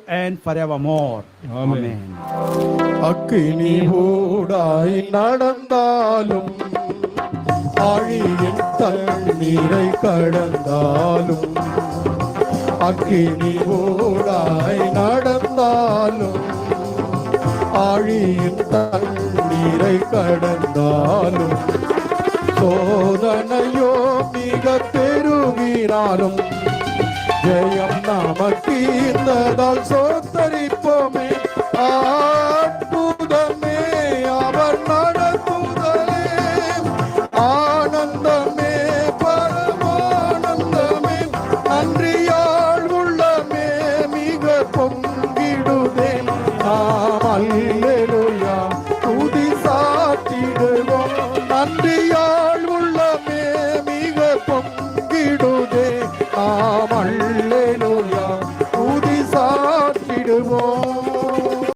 and forevermore. Amen. அக்கினி ஊடாய் நடந்தாலும் ஆழியின் தண்ணீரை கடந்தாலும் அக்கினி ஊடாய் நடந்தாலும் ஆழியின் தண்ணீரை கடந்தாலும் சோதனையோ மிக பெருகினாலும் ஜெயம் நமக்கீர்ந்ததால் சோத்தரிப்போமே. அற்புதமே அவர் நடத்துதலே, ஆனந்தமே பரமானந்தமே, நன்றியால் உள்ளமே மிக பொங்கிடுதே. நாம் அல்லேலூயா துதி சாத்திடுவோம், நன்றியால் உள்ளமே மிக பொங்கிடுதே. நாம் அல்லேலூயா துதி சாத்திடுவோம்.